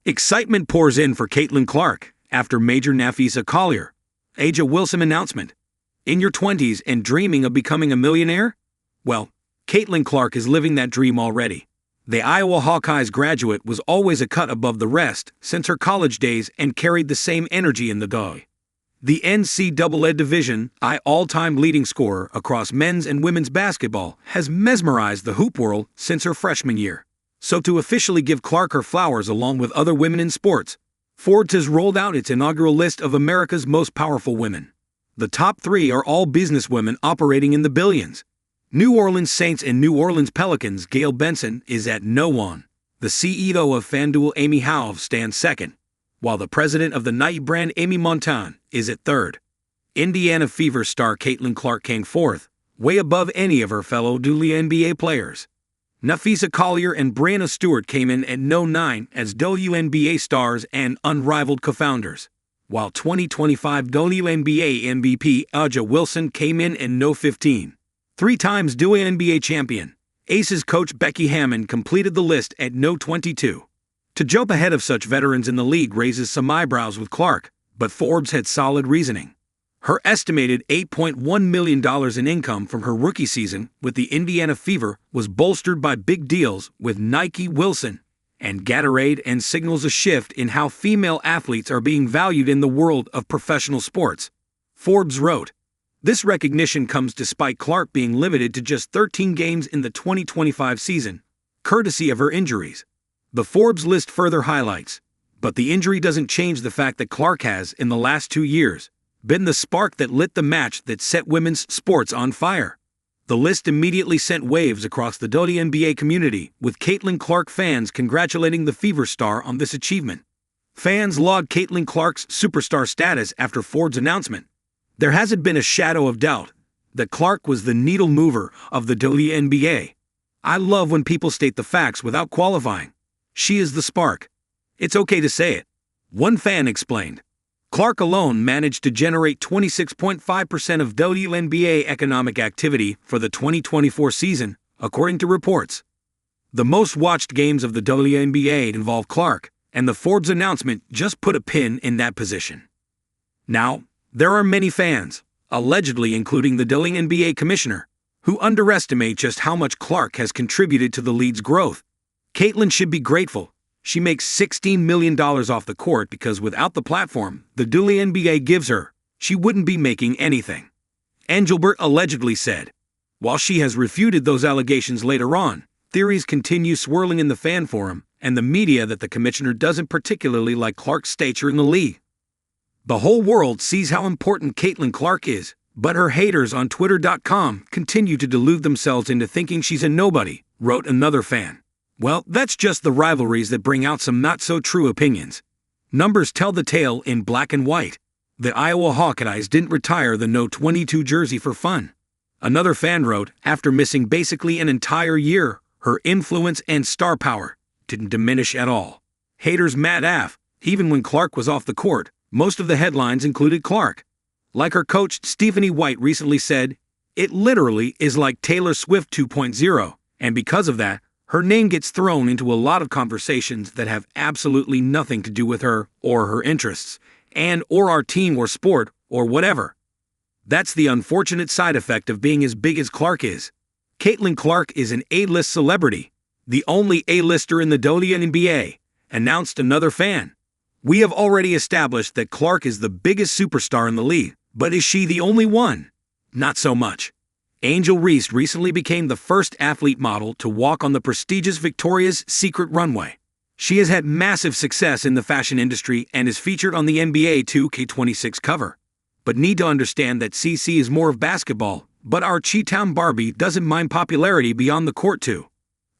Excitement pours in for Caitlin Clark after major Napheesa Collier, A'ja Wilson announcement. In your 20s and dreaming of becoming a millionaire? Well, Caitlin Clark is living that dream already. The Iowa Hawkeyes graduate was always a cut above the rest since her college days and carried the same energy in the dog. The NCAA Division I all-time leading scorer across men's and women's basketball has mesmerized the hoop world since her freshman year. So to officially give Clark her flowers along with other women in sports, Forbes has rolled out its inaugural list of America's most powerful women. The top 3 are all businesswomen operating in the billions. New Orleans Saints and New Orleans Pelicans' Gail Benson is at no. 1. The CEO of FanDuel, Amy Howe, stands second, while the president of the Nike brand, Amy Montan, is at third. Indiana Fever star Caitlin Clark came fourth, way above any of her fellow WNBA players. Napheesa Collier and Breanna Stewart came in at no. 9 as WNBA stars and unrivaled co-founders, while 2025 WNBA MVP A'ja Wilson came in at no. 15. 3 times WNBA champion, Aces coach Becky Hammon completed the list at no. 22. To jump ahead of such veterans in the league raises some eyebrows with Clark, but Forbes had solid reasoning. Her estimated $8.1 million in income from her rookie season with the Indiana Fever was bolstered by big deals with Nike, Wilson, and Gatorade, and signals a shift in how female athletes are being valued in the world of professional sports. Forbes wrote, "This recognition comes despite Clark being limited to just 13 games in the 2025 season, courtesy of her injuries." The Forbes list further highlights, but the injury doesn't change the fact that Clark has, in the last 2 years, been the spark that lit the match that set women's sports on fire. The list immediately sent waves across the WNBA community, with Caitlin Clark fans congratulating the Fever star on this achievement. Fans laud Caitlin Clark's superstar status after Forbes' announcement. There hasn't been a shadow of doubt that Clark was the needle mover of the WNBA. I love when people state the facts without qualifying. She is the spark. It's okay to say it. One fan explained. Clark alone managed to generate 26.5% of WNBA economic activity for the 2024 season, according to reports. The most watched games of the WNBA involve Clark, and the Forbes announcement just put a pin in that position. Now, there are many fans, allegedly including the WNBA commissioner, who underestimate just how much Clark has contributed to the league's growth. Caitlin should be grateful. She makes $16 million off the court because without the platform the WNBA gives her, she wouldn't be making anything. Engelbert allegedly said. While she has refuted those allegations later on, theories continue swirling in the fan forum and the media that the commissioner doesn't particularly like Clark's stature in the league. The whole world sees how important Caitlin Clark is, but her haters on Twitter.com continue to delude themselves into thinking she's a nobody, wrote another fan. Well, that's just the rivalries that bring out some not-so-true opinions. Numbers tell the tale in black and white. The Iowa Hawkeyes didn't retire the No. 22 jersey for fun. Another fan wrote, after missing basically an entire year, her influence and star power didn't diminish at all. Haters mad af, even when Clark was off the court, most of the headlines included Clark. Like her coach Stephanie White recently said, "It literally is like Taylor Swift 2.0, and because of that, her name gets thrown into a lot of conversations that have absolutely nothing to do with her or her interests, or our team or sport or whatever." That's the unfortunate side effect of being as big as Clark is. Caitlin Clark is an A-list celebrity, the only A-lister in the WNBA, announced another fan. We have already established that Clark is the biggest superstar in the league, but is she the only one? Not so much. Angel Reese recently became the first athlete model to walk on the prestigious Victoria's Secret runway. She has had massive success in the fashion industry and is featured on the NBA 2K26 cover. But need to understand that CC is more of basketball, but our Chi-Town Barbie doesn't mind popularity beyond the court too.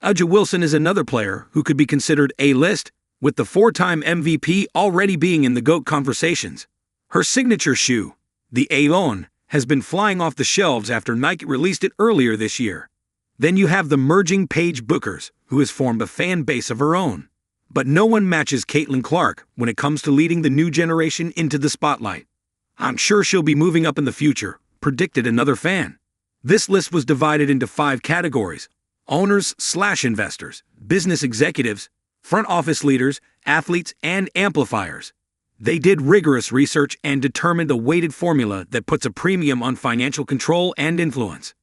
A'ja Wilson is another player who could be considered A-list, with the 4-time MVP already being in the GOAT conversations. Her signature shoe, the Alon, has been flying off the shelves after Nike released it earlier this year. Then you have the merging Paige Bookers, who has formed a fan base of her own. But no one matches Caitlin Clark when it comes to leading the new generation into the spotlight. I'm sure she'll be moving up in the future, predicted another fan. This list was divided into 5 categories: owners/investors, business executives, front office leaders, athletes, and amplifiers. They did rigorous research and determined a weighted formula that puts a premium on financial control and influence.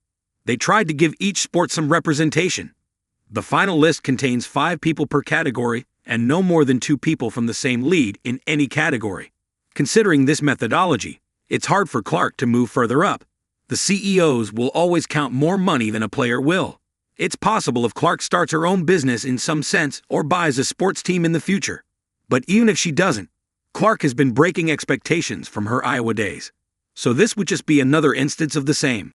They tried to give each sport some representation. The final list contains 5 people per category and no more than 2 people from the same lead in any category. Considering this methodology, it's hard for Clark to move further up. The CEOs will always count more money than a player will. It's possible if Clark starts her own business in some sense or buys a sports team in the future. But even if she doesn't, Clark has been breaking expectations from her Iowa days. So this would just be another instance of the same.